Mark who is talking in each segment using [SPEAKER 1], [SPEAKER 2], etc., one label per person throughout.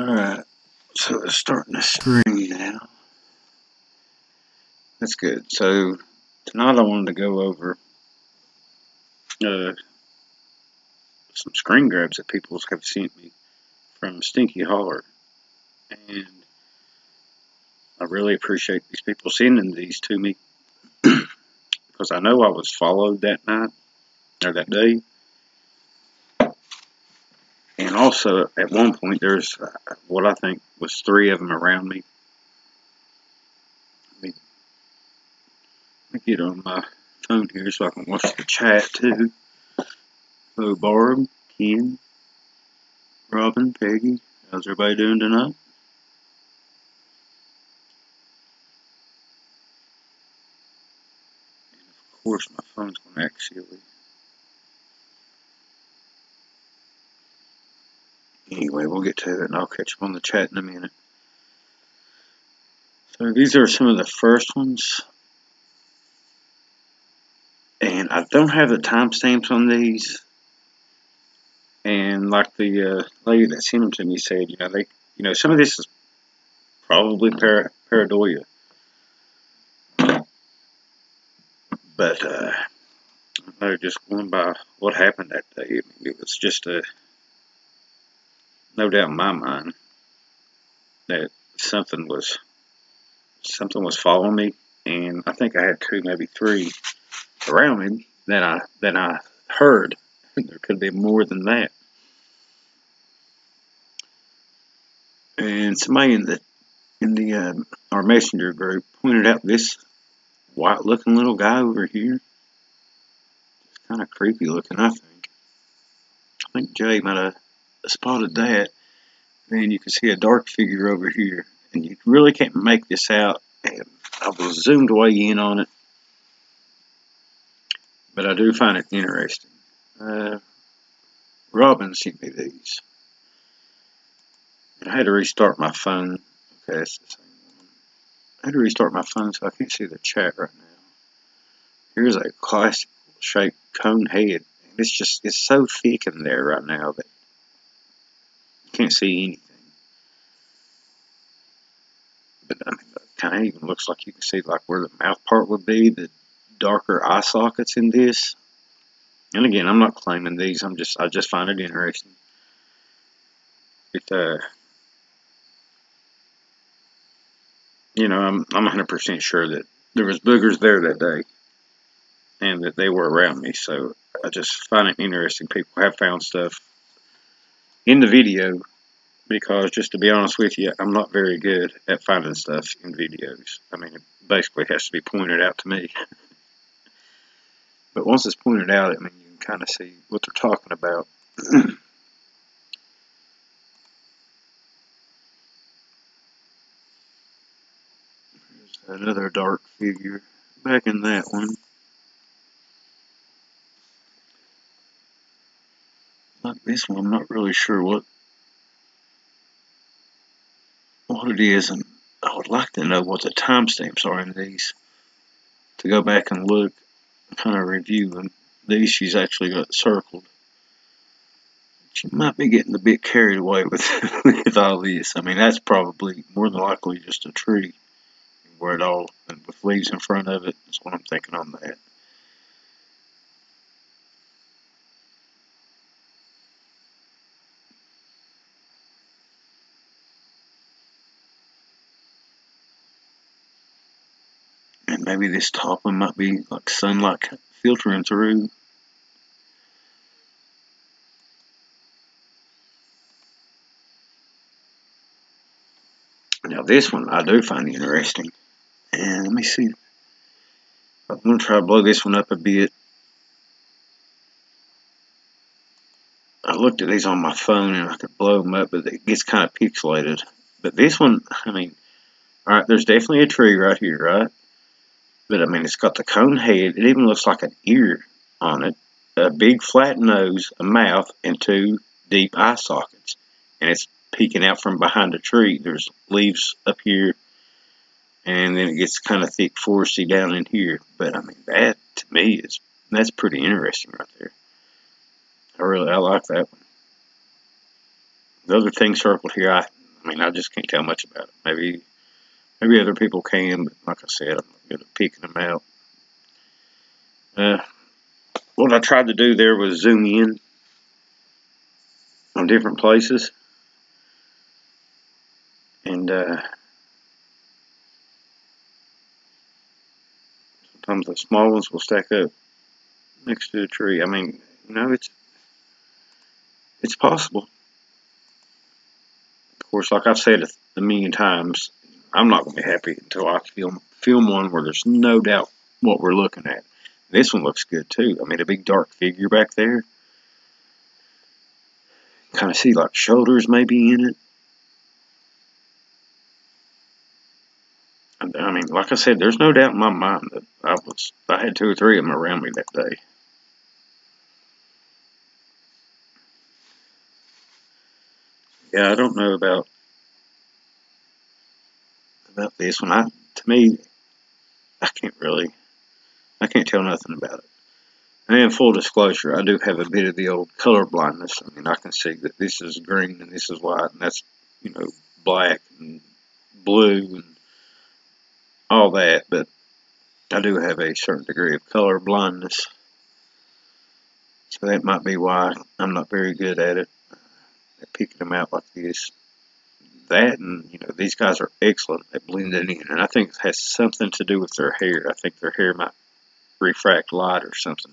[SPEAKER 1] Alright, so it's starting to spring now. That's good. So tonight I wanted to go over some screen grabs that people have sent me from Stinky Holler. And I really appreciate these people sending these to me because I know I was followed that night or that day. And also at one point there's what I think was 3 of them around me. Let me get on my phone here so I can watch the chat too. Hello Barb, Ken, Robin, Peggy. How's everybody doing tonight? And of course my phone's going to act silly. Anyway, we'll get to it and I'll catch up on the chat in a minute. So these are some of the first ones. And I don't have the timestamps on these. And like the lady that sent them to me said, some of this is probably pareidolia. But I'm just going by what happened that day. It was just no doubt in my mind that something was following me, and I think I had 2, maybe 3 around me that I heard. There could be more than that. And somebody in the our messenger group pointed out this white-looking little guy over here. It's kind of creepy looking, I think. I think Jay might have spotted that. And you can see a dark figure over here, and you really can't make this out. And I was zoomed way in on it, but I do find it interesting. Robin sent me these, and I had to restart my phone. Okay, that's the same one. I had to restart my phone so I can't see the chat right now. Here's a classic shaped cone head, and it's so thick in there right now that you can't see anything. But I mean, it kind of even looks like you can see like where the mouth part would be, the darker eye sockets in this. And again, I'm not claiming these. I just find it interesting. I'm 100% sure that there was boogers there that day, and that they were around me. So I just find it interesting. People have found stuff in the video, because just to be honest with you, I'm not very good at finding stuff in videos. I mean, it basically has to be pointed out to me. But once it's pointed out, I mean, you can kind of see what they're talking about. There's another dark figure back in that one. Like this one, I'm not really sure what it is, and I would like to know what the timestamps are in these to go back and look, kind of review them. These she's actually got circled. She might be getting a bit carried away with with all this. I mean, that's probably more than likely just a tree where it all, and with leaves in front of it. That's what I'm thinking on that. And maybe this top one might be like sunlight filtering through. Now this one I do find interesting. And let me see. I'm going to try to blow this one up a bit. I looked at these on my phone and I could blow them up, but it gets kind of pixelated. But this one, I mean, alright, there's definitely a tree right here, right? But I mean, it's got the cone head. It even looks like an ear on it. A big flat nose, a mouth, and 2 deep eye sockets. And it's peeking out from behind a tree. There's leaves up here, and then it gets kind of thick foresty down in here. But I mean, that to me that's pretty interesting right there. I like that one. The other thing circled here, I'm I mean, I just can't tell much about it. Maybe other people can, but like I said, I'm not good at picking them out. What I tried to do there was zoom in on different places, and sometimes the small ones will stack up next to the tree. I mean, it's possible. Of course, like I've said a million times, I'm not going to be happy until I film one where there's no doubt what we're looking at. This one looks good too. I mean, a big dark figure back there. Kind of see like shoulders maybe in it. I mean, like I said, there's no doubt in my mind that I had 2 or 3 of them around me that day. Yeah, I don't know about this one. To me, I can't tell nothing about it. And full disclosure, I do have a bit of the old color blindness. I mean, I can see that this is green and this is white, and that's, black and blue and all that. But I do have a certain degree of color blindness. So that might be why I'm not very good at it, at picking them out like this. That and, these guys are excellent at blending in. And I think it has something to do with their hair. I think their hair might refract light or something.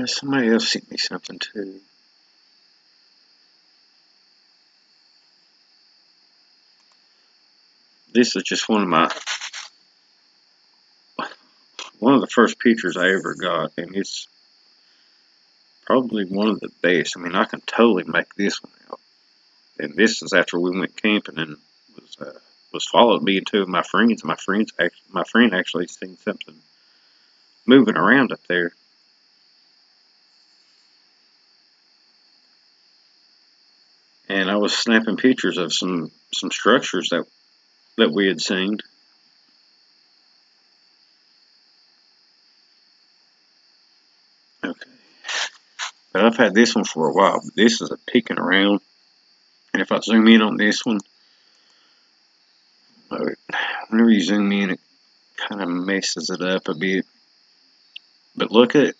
[SPEAKER 1] Somebody else sent me something too. This is just one of the first pictures I ever got, and it's probably one of the best. I mean, I can totally make this one out. And this is after we went camping and was followed me and 2 of my friends. My friend actually seen something moving around up there. And I was snapping pictures of some structures that we had seen. Okay. But I've had this one for a while. This is a peeking around. And if I zoom in on this one, whenever you zoom in, it kind of messes it up a bit. But look at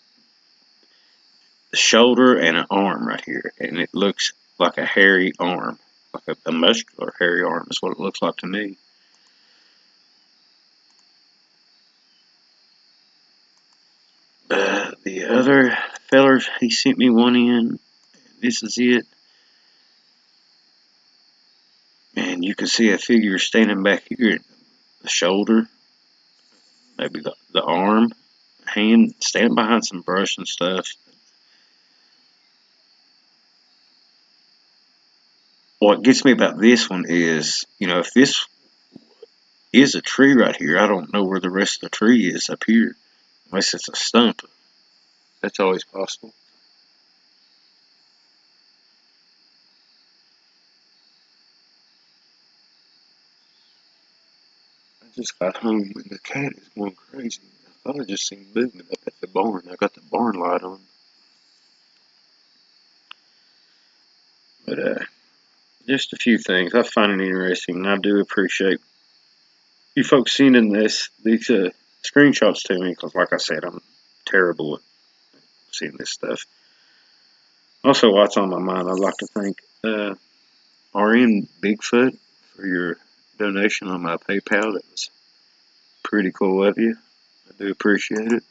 [SPEAKER 1] the shoulder and an arm right here. And it looks like a hairy arm. Like a muscular hairy arm is what it looks like to me. The other feller, he sent me one in. This is it. And you can see a figure standing back here. The shoulder, maybe the arm, hand, standing behind some brush and stuff. What gets me about this one is, if this is a tree right here, I don't know where the rest of the tree is up here. Unless it's a stump. That's always possible. I just got home and the cat is going crazy. I thought I just seen movement up at the barn. I got the barn light on. But just a few things. I find it interesting, and I do appreciate you folks sending these screenshots to me, because like I said, I'm terrible at seeing this stuff. Also, what's on my mind, I'd like to thank RN Bigfoot for your donation on my PayPal. That was pretty cool of you. I do appreciate it.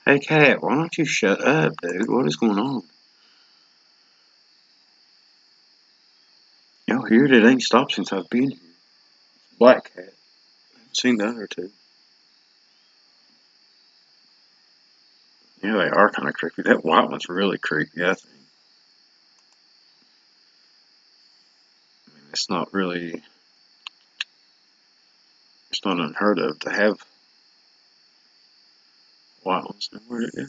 [SPEAKER 1] Hey, cat, why don't you shut up, dude? What is going on? Y'all hear it ain't stopped since I've been here. Black cat. I haven't seen the other 2. Yeah, they are kind of creepy. That white one's really creepy, I think. I mean, it's not unheard of to have white ones. Where'd it go?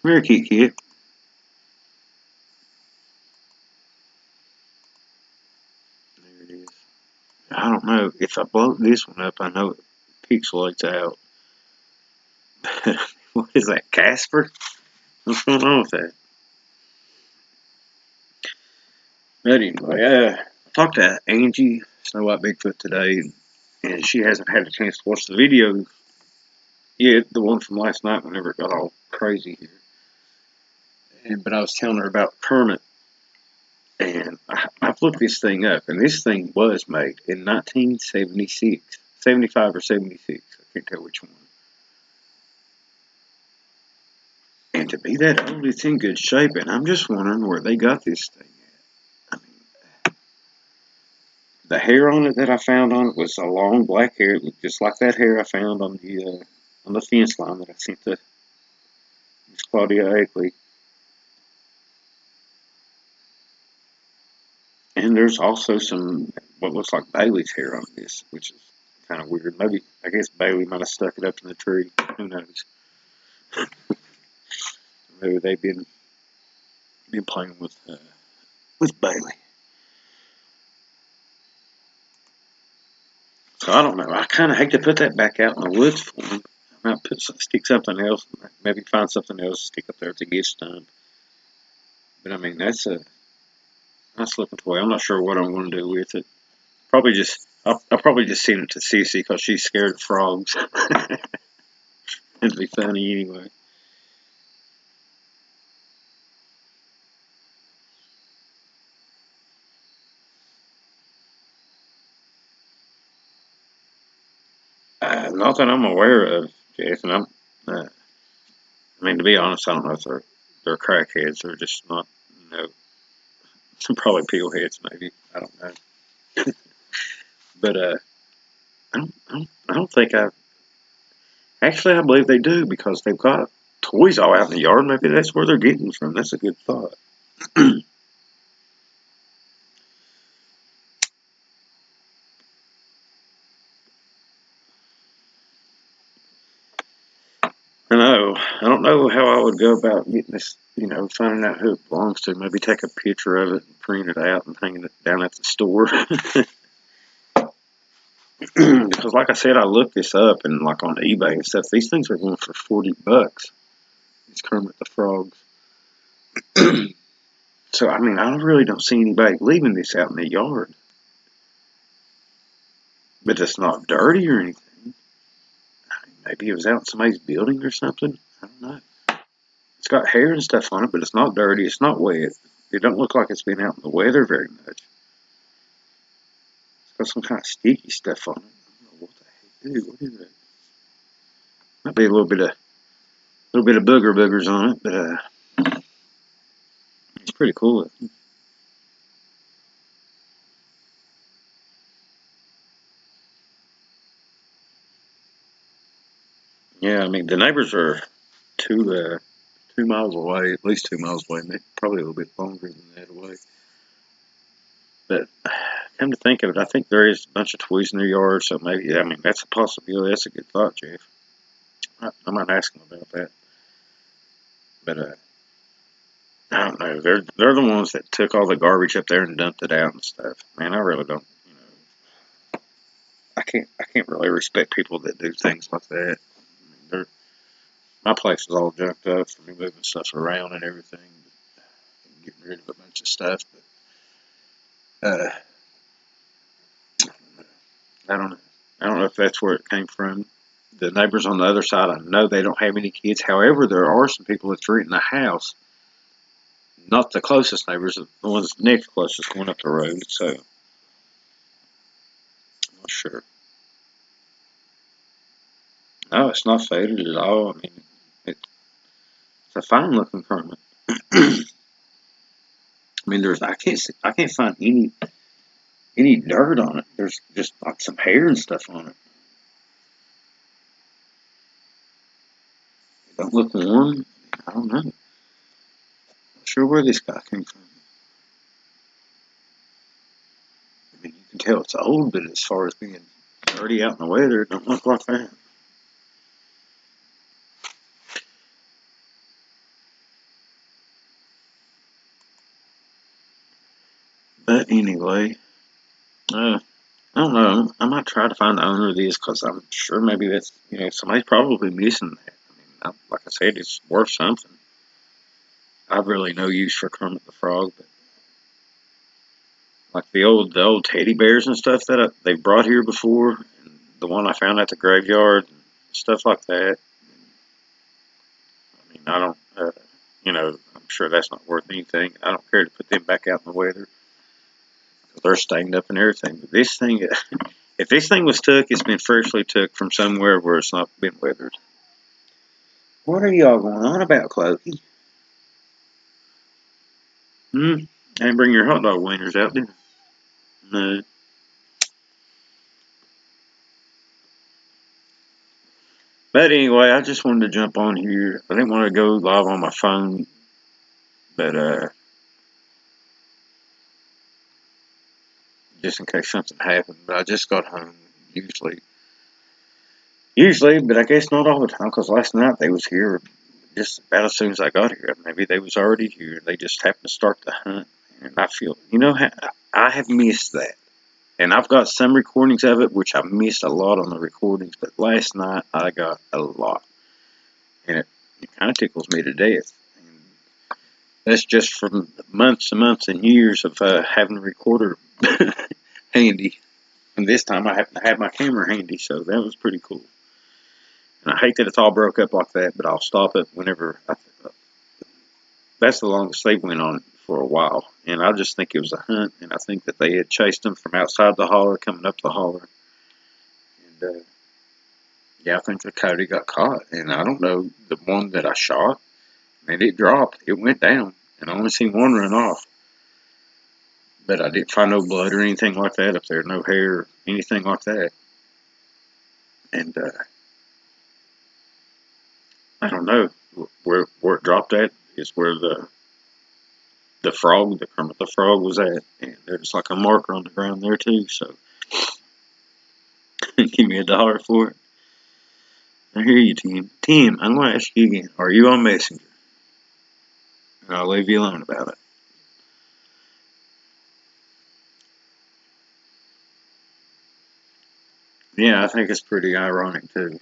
[SPEAKER 1] Come here, Kit. There it is. if I blow this one up, I know it pixelates out. What is that, Casper? What's going on with that? But anyway, I talked to Angie, Snow White Bigfoot, today, and she hasn't had a chance to watch the video yet, the one from last night whenever it got all crazy here. But I was telling her about Kermit, and I've looked this thing up, and this thing was made in 1976, 75 or 76, I can't tell which one. And to be that old, it's in good shape, and I'm just wondering where they got this thing at. I mean, the hair on it that I found on it was a long black hair. It looked just like that hair I found on the fence line that I sent to Miss Claudia Akeley. And there's also some what looks like Bailey's hair on this, which is kind of weird. Maybe I guess Bailey might have stuck it up in the tree. Who knows? Maybe they've been playing with Bailey. So I don't know. I kind of hate to put that back out in the woods for them. I might stick something else, maybe find something else to stick up there at the gift stump. But I mean, that's a nice looking toy. I'm not sure what I'm going to do with it. I'll probably just send it to Cece because she's scared of frogs. It'd be funny anyway. Not that I'm aware of, Jeff. And I mean, to be honest, I don't know if they're crackheads. They're just not, probably peelheads maybe. I don't know. But I don't think actually, I believe they do because they've got toys all out in the yard. Maybe that's where they're getting from. That's a good thought. I don't know how I would go about getting this, finding out who it belongs to. Maybe take a picture of it and print it out and hang it down at the store. Because like I said, I looked this up and like on eBay and stuff, these things are going for $40. These Kermit the Frogs. So I mean, I really don't see anybody leaving this out in the yard. But it's not dirty or anything. Maybe it was out in somebody's building or something. I don't know. It's got hair and stuff on it, but it's not dirty. It's not wet. It don't look like it's been out in the weather very much. It's got some kind of sticky stuff on it. I don't know what the heck. Dude, what is that? Might be a little bit of boogers on it, but it's pretty cool. Yeah, I mean the neighbors are 2 miles away, at least 2 miles away, maybe probably a little bit longer than that away. But come to think of it, I think there is a bunch of toys in their yard, so maybe, I mean, that's a possibility. That's a good thought, Jeff. I might ask them about that. But I don't know. They're the ones that took all the garbage up there and dumped it out and stuff. Man, I really don't. I can't really respect people that do things like that. I mean, my place is all junked up for me moving stuff around and everything, and getting rid of a bunch of stuff. But I don't know. I don't know if that's where it came from. The neighbors on the other side, I know they don't have any kids. However, there are some people that's renting a house. Not the closest neighbors, the ones next closest going up the road. So, I'm not sure. No, it's not faded at all. I mean, it's a fine looking Kermit. I mean, I can't find any dirt on it. There's just like some hair and stuff on it. It don't look warm. I don't know. Not sure where this guy came from. I mean, you can tell it's old, but as far as being dirty out in the weather, it don't look like that. But anyway, I don't know. I might try to find the owner of this because I'm sure maybe that's, somebody's probably missing that. I mean, like I said, it's worth something. I've really no use for Kermit the Frog, but like the old teddy bears and stuff that they brought here before, and the one I found at the graveyard, and stuff like that. I mean, I don't, I'm sure that's not worth anything. I don't care to put them back out in the weather. They're stained up and everything. But this thing, if this thing was took, it's been freshly took from somewhere where it's not been weathered. What are y'all going on about, Chloe? I didn't bring your hot dog wieners out, did you? No. But anyway, I just wanted to jump on here. I didn't want to go live on my phone, but just in case something happened. But I just got home. Usually, but I guess not all the time, because last night they was here just about as soon as I got here. Maybe they was already here. They just happened to start the hunt, and I feel, I have missed that. And I've got some recordings of it, which I missed a lot on the recordings, but last night I got a lot. And it kind of tickles me to death. And that's just from months and months and years of having a recorder handy. And this time I happened to have my camera handy, so that was pretty cool. And I hate that it's all broke up like that, but I'll stop it whenever that's the longest they went on for a while. And I just think it was a hunt, and I think that they had chased them from outside the holler, coming up the holler. And, yeah, I think the coyote got caught. And I don't know, the one that I shot, and it dropped. It went down, and I only seen one run off. But I didn't find no blood or anything like that up there, no hair or anything like that. And I don't know where it dropped at is where the frog, the Kermit the Frog was at, and there's like a marker on the ground there too. So give me $1 for it. I hear you, Tim. Tim, I'm gonna ask you again. Are you on Messenger? And I'll leave you alone about it. Yeah, I think it's pretty ironic too.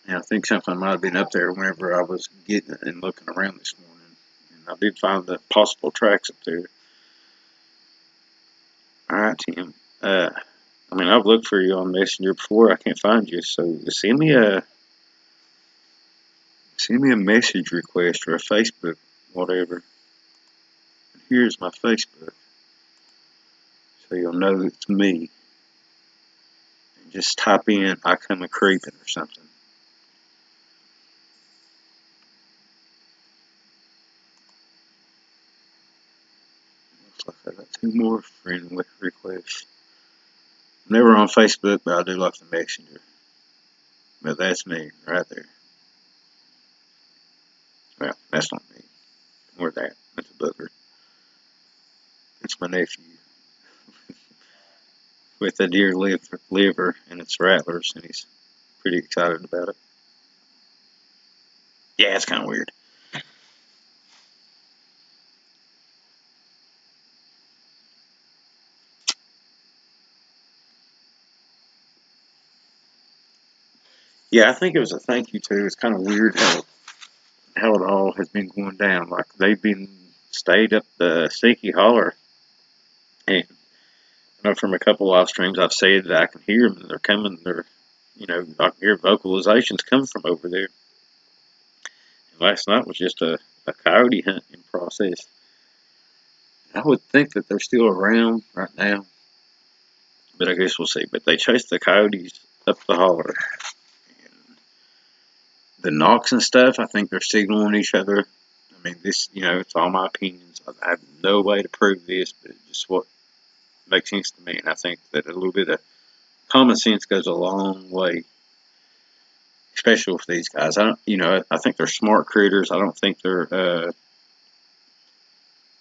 [SPEAKER 1] And I think something might have been up there whenever I was getting it and looking around this morning. And I did find the possible tracks up there. Alright, Tim. I mean, I've looked for you on Messenger before. I can't find you, so send me a message request or a Facebook, whatever. Here's my Facebook, so you'll know it's me. And just type in "I come a creeping" or something. Looks like I got 2 more friend requests. I'm never on Facebook, but I do like the Messenger. But that's me right there. Well, that's not me. Or that. That's a booger. It's my nephew with a deer liver and it's rattlers, and he's pretty excited about it. Yeah, it's kind of weird. Yeah, I think it was a thank you too. It's kind of weird how it all has been going down. Like they've been stayed up the stinky holler, and I know from a couple live streams I've said that I can hear them. They're coming. I can hear vocalizations coming from over there. And last night was just a coyote hunt in process. I would think that they're still around right now, but I guess we'll see. But they chased the coyotes up the holler. The knocks and stuff, I think they're signaling each other. I mean, this, it's all my opinions. I have no way to prove this, but it's just what makes sense to me. And I think that a little bit of common sense goes a long way, especially with these guys. I think they're smart critters. I don't think they're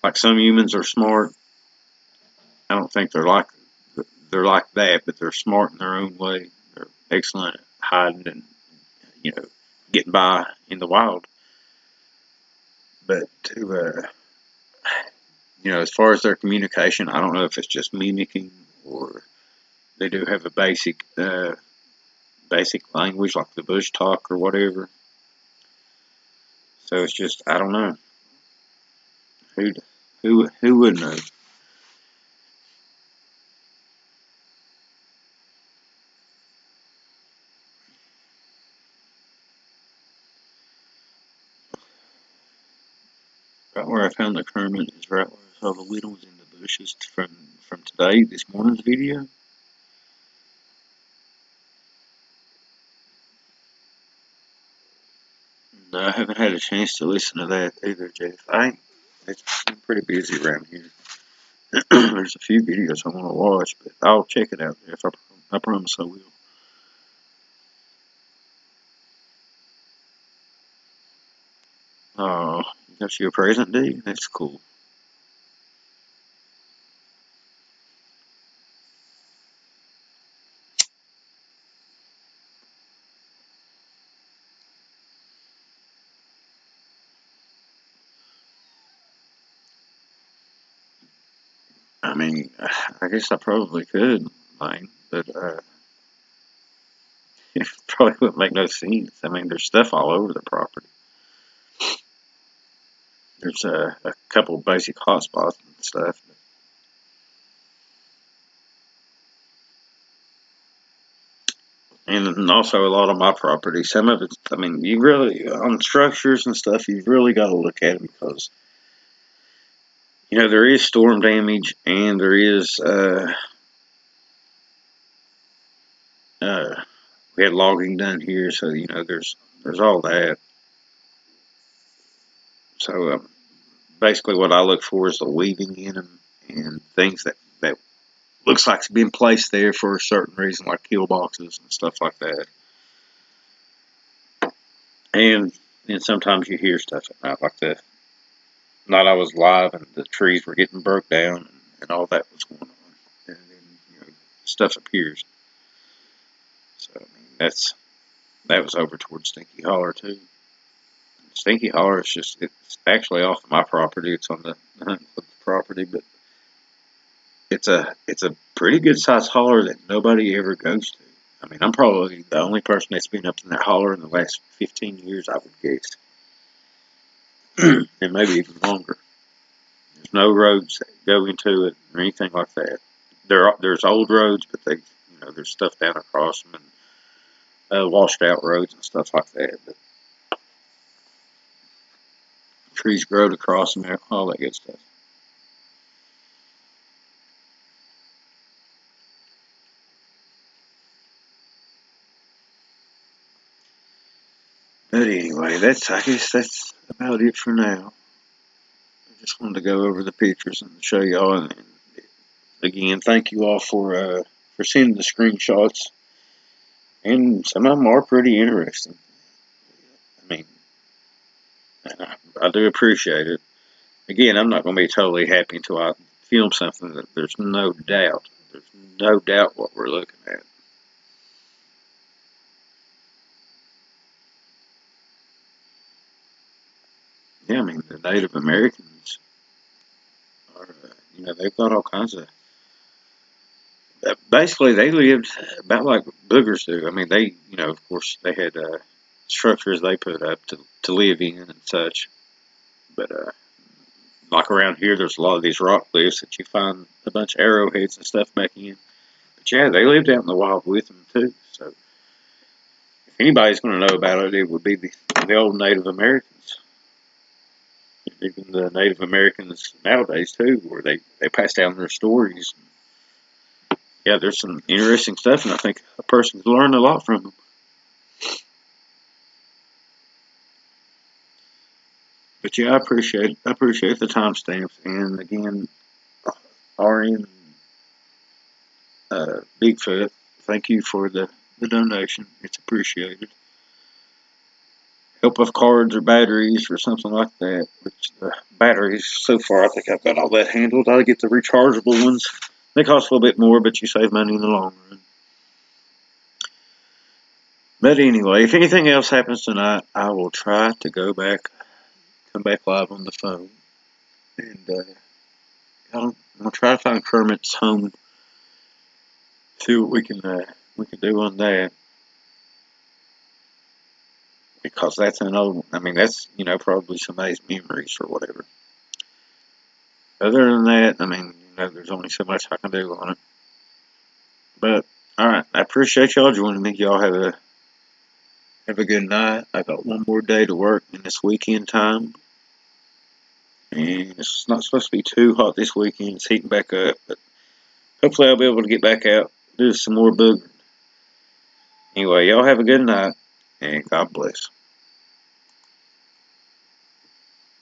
[SPEAKER 1] like some humans are smart. I don't think they're like that, but they're smart in their own way. They're excellent at hiding and getting by in the wild. But as far as their communication, I don't know if it's just mimicking or they do have a basic language like the bush talk or whatever. So it's just, I don't know. Who who would know? Right where I found the Kermit is right where I saw the little ones in the bushes from today, this morning's video. No, I haven't had a chance to listen to that either, Jeff. I'm pretty busy around here. There's a few videos I want to watch, but I'll check it out, Jeff. I promise I will. Oh, you got you a present, do you? That's cool. I mean, I guess I probably could, Lane, but it probably wouldn't make no sense. I mean, there's stuff all over the property. There's a couple basic hotspots and stuff. And also a lot of my property. Some of it's, I mean, you really, on structures and stuff, you've really got to look at them because, there is storm damage and there is, we had logging done here, so, there's all that. So, basically what I look for is the weaving in them and things that looks like it's been placed there for a certain reason, like kill boxes and stuff like that. And sometimes you hear stuff at night, like the night I was live and the trees were getting broke down and all that was going on. And then, stuff appears. So, I mean, that was over towards Stinky Holler, too. Stinky Holler is it's actually off of my property. It's on the Hunt Club property, but it's a pretty good sized holler that nobody ever goes to. I mean, I'm probably the only person that's been up in that holler in the last 15 years, I would guess. And maybe even longer. There's no roads that go into it or anything like that. There's old roads, but there's stuff down across them and washed out roads and stuff like that. But trees growed across them, all that good stuff. But anyway, I guess that's about it for now. I just wanted to go over the pictures and show y'all. And again, thank you all for sending the screenshots. And some of them are pretty interesting. I mean, I do appreciate it. Again, I'm not going to be totally happy until I film something that there's no doubt what we're looking at. Yeah, I mean, the Native Americans are, they've got all kinds of, basically they lived about like boogers do. I mean, of course, they had structures they put up to live in and such. But like around here, there's a lot of these rock cliffs that you find a bunch of arrowheads and stuff back in. But yeah, they lived out in the wild with them too. So if anybody's going to know about it, it would be the old Native Americans. Even the Native Americans nowadays too, where they pass down their stories. Yeah, there's some interesting stuff, and I think a person can learn a lot from them. But yeah, I appreciate the timestamps, and again, RN Bigfoot, thank you for the donation. It's appreciated. Help with cards or batteries or something like that. Which the batteries, so far, I think I've got all that handled. I get the rechargeable ones. They cost a little bit more, but you save money in the long run. But anyway, if anything else happens tonight, I will try to come back live on the phone. And I'm going to try to find Kermit's home See what we can do on that, because that's an old. I mean, that's probably somebody's memories or whatever. Other than that, I mean, there's only so much I can do on it. But all right, I appreciate y'all joining me. Y'all have a good night. I got one more day to work in this weekend time, and it's not supposed to be too hot this weekend. It's heating back up, but hopefully I'll be able to get back out, do some more boogering. Anyway, y'all have a good night, and God bless.